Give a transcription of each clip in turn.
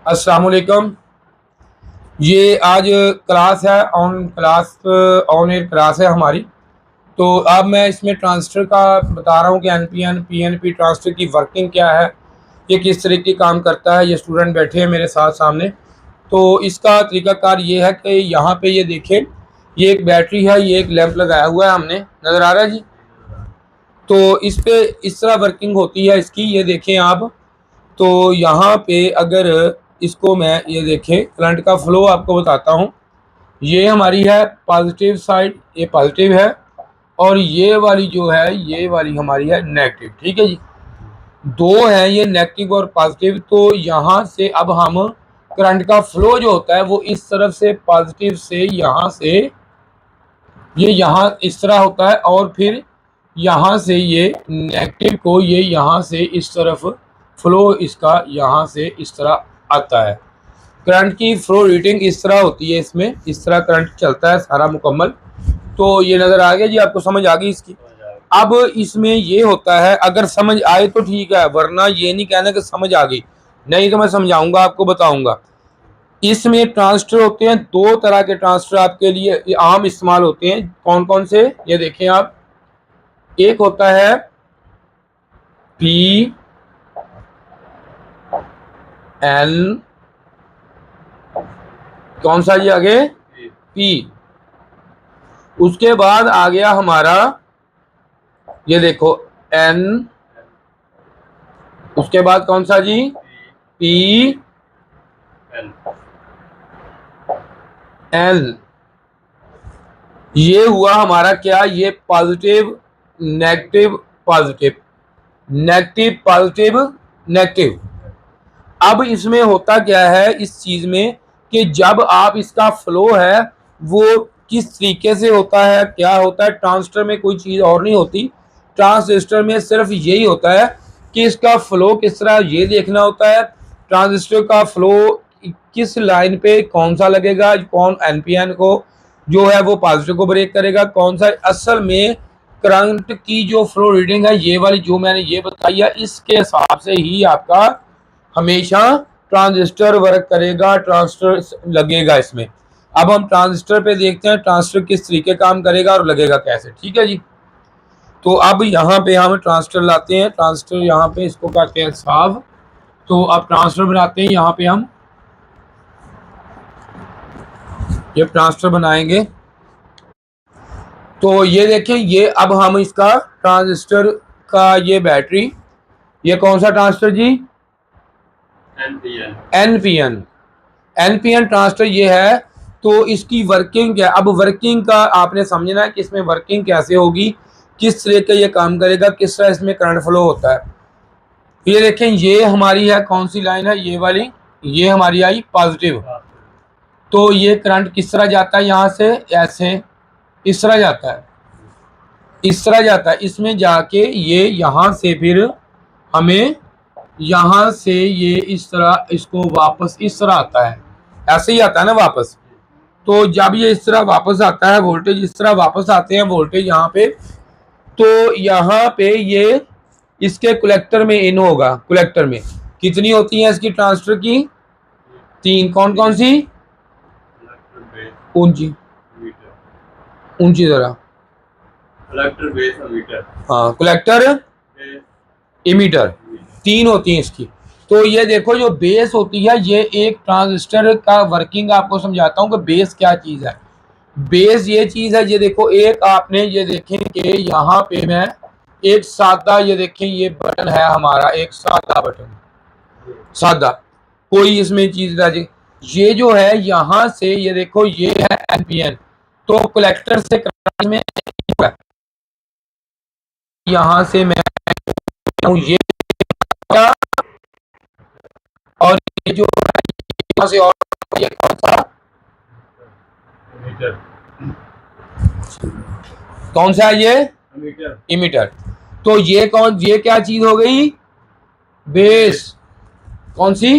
अस्सलाम वालेकुम। ये आज क्लास है ऑन एयर क्लास है हमारी। तो अब मैं इसमें ट्रांजिस्टर का बता रहा हूँ कि एनपीएन पीएनपी ट्रांजिस्टर की वर्किंग क्या है, ये किस तरीके काम करता है। ये स्टूडेंट बैठे हैं मेरे साथ सामने। तो इसका तरीकाकार ये है कि यहाँ पे ये देखें, ये एक बैटरी है, ये एक लैंप लगाया हुआ है हमने, नज़र आ रहा है जी। तो इस पे इस तरह वर्किंग होती है इसकी, ये देखें आप। तो यहाँ पे अगर इसको मैं ये देखें, करंट का फ्लो आपको बताता हूँ। ये हमारी है पॉजिटिव साइड, ये पॉजिटिव है, और ये वाली जो है ये वाली हमारी है नेगेटिव। ठीक है जी, दो हैं ये नेगेटिव और पॉजिटिव। तो यहाँ से अब हम करंट का फ्लो जो होता है वो इस तरफ से पॉजिटिव से यहाँ से ये यहाँ इस तरह होता है, और फिर यहाँ से ये नेगेटिव को ये यहाँ से इस तरफ फ्लो इसका यहाँ से इस तरह आता है। करंट की फ्लो रीडिंग इस तरह होती है, इसमें इस तरह करंट चलता है सारा मुकम्मल। तो ये नज़र आ गया जी, आपको समझ आ गई इसकी। अब इसमें ये होता है, अगर समझ आए तो ठीक है, वरना ये नहीं कहना कि समझ आ गई, नहीं तो मैं समझाऊंगा, आपको बताऊंगा। इसमें ट्रांजिस्टर होते हैं, दो तरह के ट्रांजिस्टर आपके लिए आम इस्तेमाल होते हैं। कौन कौन से, ये देखें आप। एक होता है पी एन, कौन सा जी आगे, पी। उसके बाद आ गया हमारा, ये देखो, एन। उसके बाद कौन सा जी, पी एन। ये हुआ हमारा क्या, ये positive negative positive, negative positive negative. अब इसमें होता क्या है इस चीज में, कि जब आप इसका फ्लो है वो किस तरीके से होता है, क्या होता है। ट्रांजिस्टर में कोई चीज और नहीं होती, ट्रांजिस्टर में सिर्फ यही होता है कि इसका फ्लो किस तरह, ये देखना होता है ट्रांजिस्टर का फ्लो किस लाइन पे कौन सा लगेगा, कौन एनपीएन को जो है वो पॉजिटिव को ब्रेक करेगा, कौन सा। असल में करंट की जो फ्लो रीडिंग है ये वाली जो मैंने ये बताई है, इसके हिसाब से ही आपका हमेशा ट्रांजिस्टर वर्क करेगा, ट्रांजिस्टर लगेगा इसमें। अब हम ट्रांजिस्टर पे देखते हैं ट्रांजिस्टर किस तरीके काम करेगा और लगेगा कैसे। ठीक है जी, तो अब यहाँ पे हम ट्रांजिस्टर लाते हैं, ट्रांजिस्टर यहाँ पे इसको करते हैं साफ। तो अब ट्रांजिस्टर बनाते हैं, यहाँ पे हम ये ट्रांजिस्टर बनाएंगे। तो ये देखें, ये अब हम इसका ट्रांजिस्टर का ये बैटरी, ये कौन सा ट्रांजिस्टर जी, एनपीएन। एनपीएन ट्रांजिस्टर ये है। तो इसकी वर्किंग क्या है, अब वर्किंग का आपने समझना है कि इसमें वर्किंग कैसे होगी, किस तरह का ये काम करेगा, किस तरह इसमें करंट फ्लो होता है। ये देखें, ये हमारी है कौन सी लाइन है, ये वाली, ये हमारी आई पॉजिटिव। तो ये करंट किस तरह जाता है, यहाँ से ऐसे इस तरह जाता है, इस तरह जाता है, इसमें जाके ये यहाँ से फिर हमें यहाँ से ये इस तरह इसको वापस इस तरह आता है, ऐसे ही आता है ना वापस। तो जब ये इस तरह वापस आता है, वोल्टेज इस तरह वापस आते हैं वोल्टेज यहाँ पे, तो यहाँ पे ये इसके कलेक्टर में इन होगा। कलेक्टर में कितनी होती है इसकी ट्रांजिस्टर की, तीन। कौन कौन सी, ऊंची ऊंची जरा, कलेक्टर बेस एमीटर, हाँ कलेक्टर इमीटर, तीन होती हैं इसकी। तो ये देखो, जो बेस होती है, ये एक ट्रांजिस्टर का वर्किंग आपको समझाता हूँ कि बेस क्या चीज़ है। बेस ये चीज़ है, ये देखो, एक आपने ये देखें कि यहाँ पे मैं एक सादा, ये देखें ये बटन है हमारा, एक सादा बटन, सादा, कोई इसमें चीज़ ना, ये जो है यहाँ से ये देखो, ये है एनपीएन। तो कलेक्टर से करंट में यहाँ से मैं ये, और ये जो यहाँ से, और ये कौन सा, एमीटर, कौन सा है ये, एमीटर, इमीटर। तो ये कौन, ये क्या चीज हो गई, बेस। कौन सी,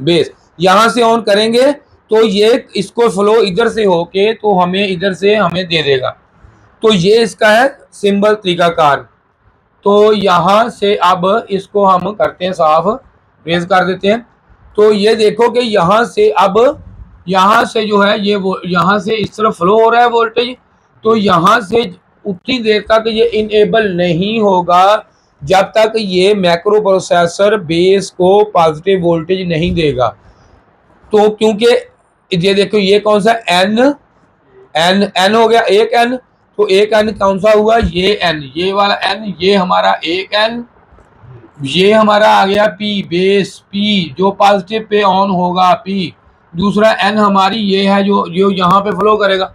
बेस। यहां से ऑन करेंगे तो ये इसको फ्लो इधर से होके तो हमें इधर से हमें दे देगा। तो ये इसका है सिंबल तरीकाकार। तो यहां से अब इसको हम करते हैं साफ, रेज कर देते हैं। तो ये देखो कि यहाँ से अब यहाँ से जो है ये वो यहाँ से इस तरफ फ्लो हो रहा है वोल्टेज, तो यहाँ से उतनी देर तक ये इनेबल नहीं होगा जब तक ये मैक्रो प्रोसेसर बेस को पॉजिटिव वोल्टेज नहीं देगा। तो क्योंकि ये देखो ये कौन सा एन एन एन हो गया, एक एन, तो एक एन कौन सा हुआ, ये एन, ये वाला एन, ये हमारा एक एन, ये हमारा आ गया पी बेस, पी जो पॉजिटिव पे ऑन होगा पी, दूसरा एन हमारी ये है जो जो यहाँ पे फ्लो करेगा,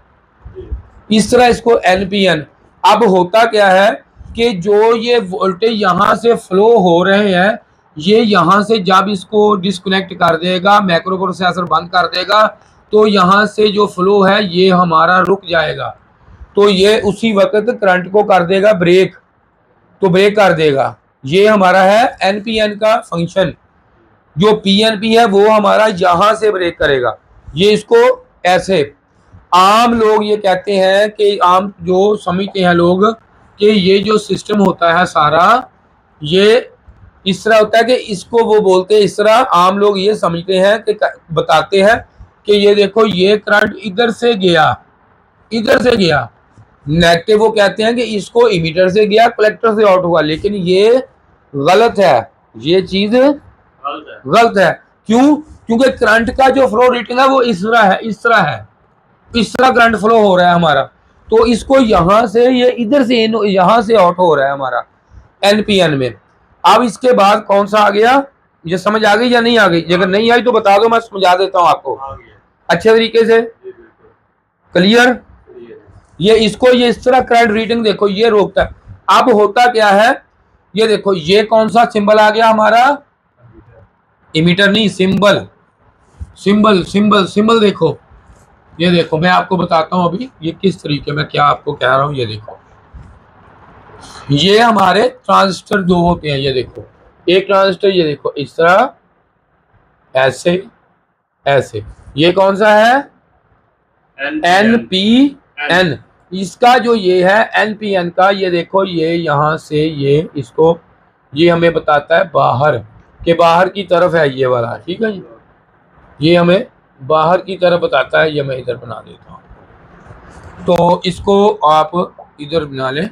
इस तरह इसको एन पी एन। अब होता क्या है कि जो ये वोल्टेज यहाँ से फ्लो हो रहे हैं, ये यहाँ से जब इसको डिस्कनेक्ट कर देगा, मैक्रो प्रोसेसर बंद कर देगा, तो यहाँ से जो फ्लो है ये हमारा रुक जाएगा। तो ये उसी वक्त करंट को कर देगा ब्रेक, तो ब्रेक कर देगा। ये हमारा है एनपीएन का फंक्शन। जो पीएनपी है वो हमारा यहाँ से ब्रेक करेगा। ये इसको ऐसे आम लोग ये कहते हैं कि आम जो समझते हैं लोग कि ये जो सिस्टम होता है सारा ये इस तरह होता है कि इसको वो बोलते हैं इस तरह, आम लोग ये समझते हैं कि बताते हैं कि ये देखो ये करंट इधर से गया, इधर से गया नेगेटिव, वो कहते हैं कि इसको इमीटर से गया कलेक्टर से आउट हुआ, लेकिन ये गलत है, ये चीज गलत है। क्यों? क्योंकि करंट का जो फ्लो रेटिंग है वो इस तरह है, इस तरह है, इस तरह करंट फ्लो हो रहा है हमारा, तो इसको यहां से ये इधर से यहां से आउट हो रहा है हमारा एनपीएन में। अब इसके बाद कौन सा आ गया, ये समझ आ गई या नहीं आ गई? अगर नहीं आई तो बता दो, मैं समझा देता हूं आपको अच्छे तरीके से। क्लियर? ये इसको ये इस तरह करंट रीडिंग देखो ये रोकता है। अब होता क्या है, ये देखो ये कौन सा सिंबल आ गया हमारा, इमीटर नहीं सिंबल, सिंबल सिंबल सिंबल देखो, ये देखो मैं आपको बताता हूं अभी ये किस तरीके में क्या आपको कह रहा हूं। ये देखो ये हमारे ट्रांजिस्टर दो होते हैं, ये देखो एक ट्रांजिस्टर ये देखो इस तरह ऐसे ऐसे, ये कौन सा है एन पी एन, इसका जो ये है एन पी एन का, ये देखो ये यहाँ से ये इसको ये हमें बताता है बाहर के, बाहर की तरफ है ये वाला, ठीक है जी, ये हमें बाहर की तरफ बताता है। ये मैं इधर बना देता हूँ, तो इसको आप इधर बना लें,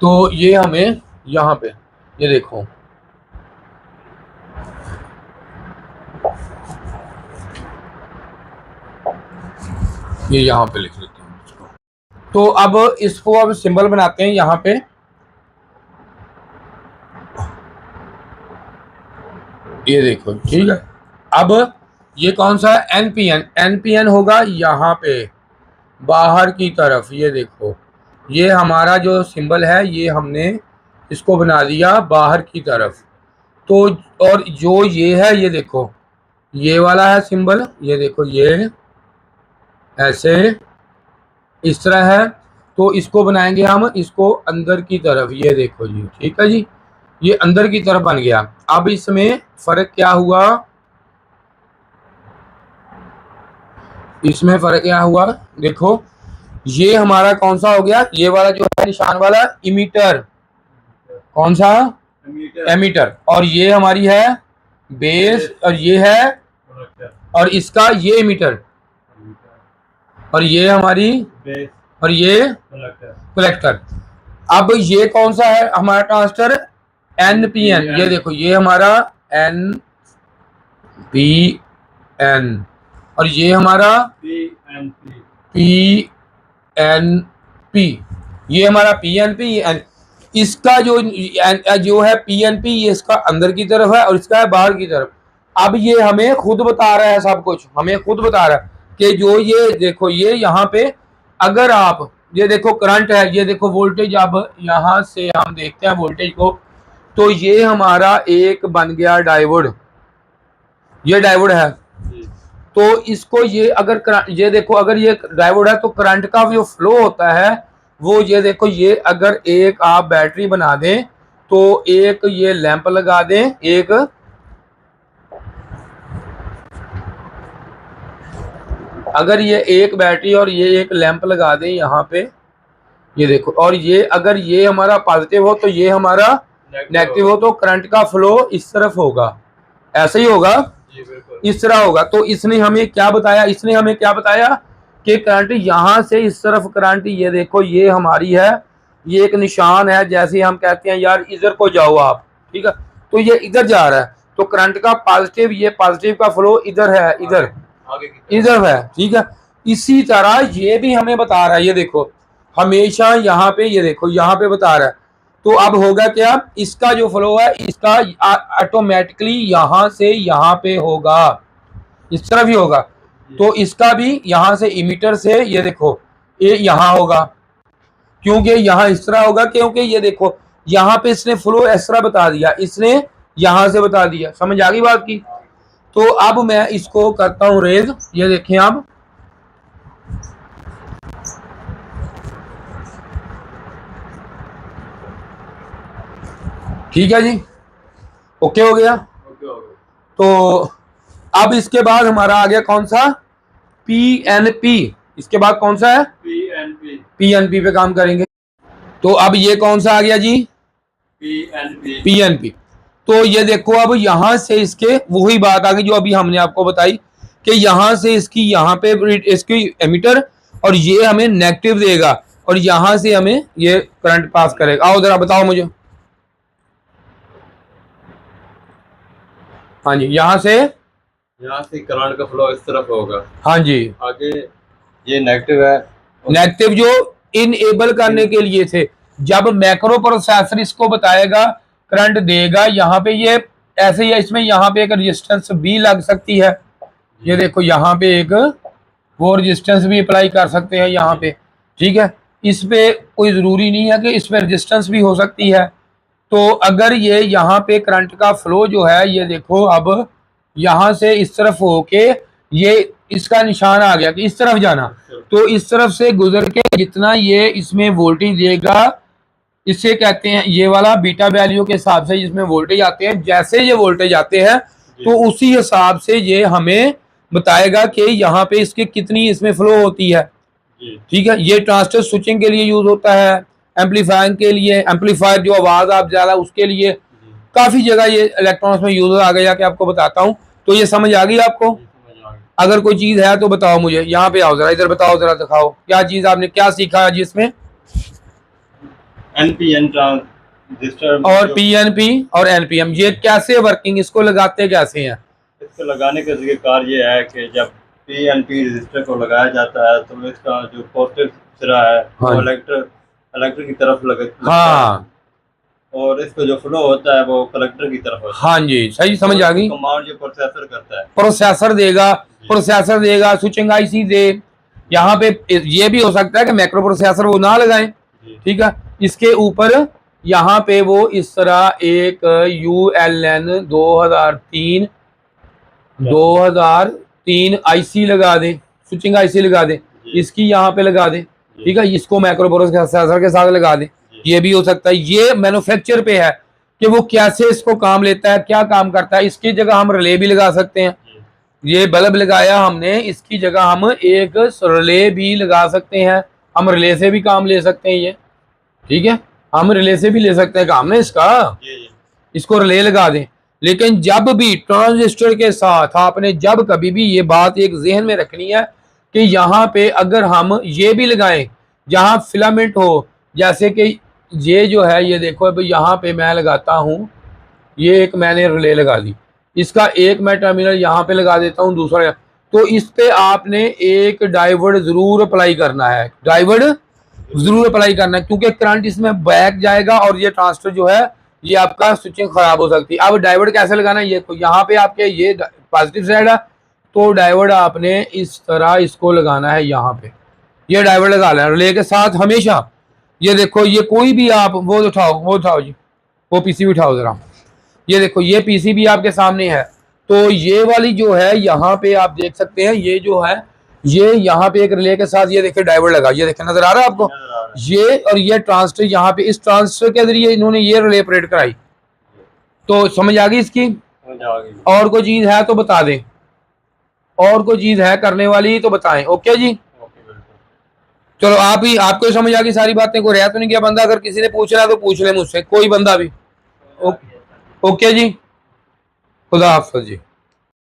तो ये हमें यहाँ पे ये देखो ये यहाँ पे लिख लेते हैं इसको। तो अब इसको अब सिंबल बनाते हैं यहाँ पे, ये देखो ठीक है। अब ये कौन सा है एनपीएन, एनपीएन होगा यहाँ पे बाहर की तरफ, ये देखो ये हमारा जो सिंबल है ये हमने इसको बना दिया बाहर की तरफ। तो और जो ये है ये देखो ये वाला है सिंबल, ये देखो ये ऐसे इस तरह है, तो इसको बनाएंगे हम इसको अंदर की तरफ, ये देखो जी ठीक है जी, ये अंदर की तरफ बन गया। अब इसमें फर्क क्या हुआ, इसमें फर्क क्या हुआ देखो, ये हमारा कौन सा हो गया, ये वाला जो है निशान वाला इमीटर, कौन सा एमीटर, और ये हमारी है बेस, और ये है और इसका ये इमीटर, और ये हमारी और ये कलेक्टर। अब ये कौन सा है हमारा ट्रांजिस्टर एनपीएन, ये देखो ये हमारा एन पी एन, और ये हमारा पी एन पी, ये हमारा पी एन पी एन, इसका जो है पी एन पी ये इसका अंदर की तरफ है और इसका है बाहर की तरफ। अब ये हमें खुद बता रहा है, सब कुछ हमें खुद बता रहा है कि जो ये देखो ये यहाँ पे अगर आप ये देखो करंट है, ये देखो वोल्टेज, अब यहाँ से हम देखते हैं वोल्टेज को, तो ये हमारा एक बन गया डायोड, ये डायोड है, तो इसको ये अगर ये देखो अगर ये डायोड है तो करंट का जो फ्लो होता है वो ये देखो, ये अगर एक आप बैटरी बना दें तो एक ये लैंप लगा दें, एक अगर ये एक बैटरी और ये एक लैंप लगा दें यहाँ पे, ये देखो, और ये अगर ये हमारा पॉजिटिव हो तो ये हमारा नेगेटिव हो, तो करंट का फ्लो इस तरफ होगा, ऐसे ही होगा। जी बिल्कुल। इस तरह होगा। तो इसने हमें क्या बताया कि करंट यहाँ से इस तरफ करंट, ये देखो ये हमारी है, ये एक निशान है, जैसे हम कहते हैं यार इधर को जाओ आप, ठीक है, तो ये इधर जा रहा है, तो करंट का पॉजिटिव, ये पॉजिटिव का फ्लो इधर है, इधर आगे की तरफ। इधर है, ठीक है। इसी तरह ये भी हमें बता रहा है, ये देखो हमेशा यहाँ पे, ये देखो यहाँ पे बता रहा है। तो अब होगा क्या, इसका जो फ्लो है इसका ऑटोमेटिकली यहाँ से यहाँ पे होगा, इस तरफ ही होगा। तो इसका भी यहाँ से इमीटर से, ये देखो ये यहाँ होगा, क्योंकि यहाँ इस तरह होगा, क्योंकि ये देखो यहाँ पे इसने फ्लो इस तरह बता दिया, इसने यहाँ से बता दिया। समझ आ गई बात की। तो अब मैं इसको करता हूं रेज, ये देखें अब, ठीक है जी, ओके हो गया। ओके हो गया। तो अब इसके बाद हमारा आ गया कौन सा, पीएनपी। इसके बाद कौन सा है, पीएनपी। पीएनपी पे काम करेंगे। तो अब ये कौन सा आ गया जी, पीएनपी। पीएनपी। तो ये देखो अब यहाँ से इसके वही बात आ गई जो अभी हमने आपको बताई कि यहाँ से इसकी यहाँ पे इसकी एमीटर, और ये हमें नेगेटिव देगा, और यहाँ से हमें ये करंट पास करेगा। आओ जरा बताओ मुझे, हाँ जी, यहाँ से करंट का फ्लो इस तरफ होगा। हाँ जी, आगे ये नेगेटिव है, नेगेटिव जो इनेबल करने के लिए थे, जब मैक्रो प्रोसेसर इसको बताएगा करंट देगा, यहाँ पे ये ऐसे ही है, इसमें यहाँ पे एक रेजिस्टेंस भी लग सकती है, ये देखो यहाँ पे एक वो रेजिस्टेंस भी अप्लाई कर सकते हैं यहाँ पे, ठीक है। इस पे कोई ज़रूरी नहीं है कि इस पे रेजिस्टेंस भी हो सकती है। तो अगर ये यहाँ पे करंट का फ्लो जो है, ये देखो अब यहाँ से इस तरफ होके ये इसका निशान आ गया कि इस तरफ जाना, तो इस तरफ से गुजर के जितना ये इसमें वोल्टेज देगा, इसे कहते हैं ये वाला बीटा वैल्यू के हिसाब से जिसमें वोल्टेज आते हैं, जैसे ये वोल्टेज आते हैं तो उसी हिसाब से ये हमें बताएगा कि यहाँ पे इसके कितनी इसमें फ्लो होती है, ठीक है। ये ट्रांजिस्टर स्विचिंग के लिए यूज होता है, एम्पलीफायर के लिए, एम्पलीफायर जो आवाज आप ज्यादा उसके लिए, काफी जगह ये इलेक्ट्रॉनिक्स में यूज आ गया कि आपको बताता हूँ। तो ये समझ आ गई आपको। अगर कोई चीज है तो बताओ मुझे, यहाँ पे आओ जरा, इधर बताओ जरा, दिखाओ क्या चीज आपने क्या सीखा है जिसमें, एनपीएन ट्रांजिस्टर और पीएनपी और एनपीएम, ये कैसे वर्किंग, इसको लगाते कैसे हैं। इसको लगाने का तरीकाकार ये है कि जब पीएनपी रजिस्टर को लगाया जाता है तो इसका जो पॉजिटिव सिरा है वो कलेक्टर की तरफ लगता है, और इसका जो फ्लो होता है वो कलेक्टर की तरफ होता है। हाँ जी, सही समझ आ गई। कमांड जो प्रोसेसर करता है, प्रोसेसर देगा स्विचिंग आईसी दे। यहाँ पे ये भी हो सकता है कि मैक्रो प्रोसेसर वो ना लगाएं, ठीक है। इसके ऊपर यहाँ पे वो इस तरह एक ULN 2003 आईसी लगा दे, स्विचिंग आईसी लगा दे, इसकी यहाँ पे लगा दे, ठीक है, इसको मैक्रो प्रोसेसर के साथ लगा दे। ये भी हो सकता है। ये मैन्युफैक्चर पे है कि वो कैसे इसको काम लेता है, क्या काम करता है। इसकी जगह हम रिले भी लगा सकते हैं, ये बल्ब लगाया हमने, इसकी जगह हम एक रिले भी लगा सकते हैं, हम रिले से भी काम ले सकते हैं, ये ठीक है, हम रिले से भी ले सकते हैं काम ना इसका, इसको रिले लगा दें। लेकिन जब भी ट्रांजिस्टर के साथ आपने जब कभी भी ये बात एक जहन में रखनी है कि यहाँ पे अगर हम ये भी लगाएं जहाँ फिलामेंट हो, जैसे कि ये जो है, ये देखो अब यहाँ पे मैं लगाता हूँ, ये एक मैंने रिले लगा दी, इसका एक मैं टर्मिनल यहाँ पे लगा देता हूँ, दूसरा, तो इस पे आपने एक डायोड जरूर अप्लाई करना है, डायोड जरूर अप्लाई करना है, क्योंकि करंट इसमें बैक जाएगा और ये ट्रांजिस्टर जो है ये आपका स्विचिंग खराब हो सकती है। अब डायोड कैसे लगाना है, ये यहाँ पे आपके ये पॉजिटिव साइड है, तो डायोड आपने इस तरह इसको लगाना है, यहाँ पे ये डायोड लगा लेना रिले के साथ हमेशा। ये देखो, ये कोई भी आप वो उठाओ जी, वो पीसीबी उठाओ जरा, ये देखो ये पीसीबी आपके सामने है, तो ये वाली जो है यहाँ पे आप देख सकते हैं, ये जो है ये यहाँ पे एक रिले के साथ ये देखिए डायोड लगा, ये देखिए नजर आ रहा है आपको, ये और ये ट्रांजिस्टर यहाँ पे, इस ट्रांजिस्टर के जरिए इन्होंने ये रिले ऑपरेट कराई। तो समझ आ गई इसकी। और कोई चीज है तो बता दें, और कोई चीज है करने वाली तो बताएं। ओके जी, चलो आप ही, आपको समझ आ गई सारी बातें, को रह तो नहीं गया बंदा, अगर किसी ने पूछना है तो पूछ ले मुझसे, कोई बंदा भी। ओके जी, खुदा हाफिज़ जी।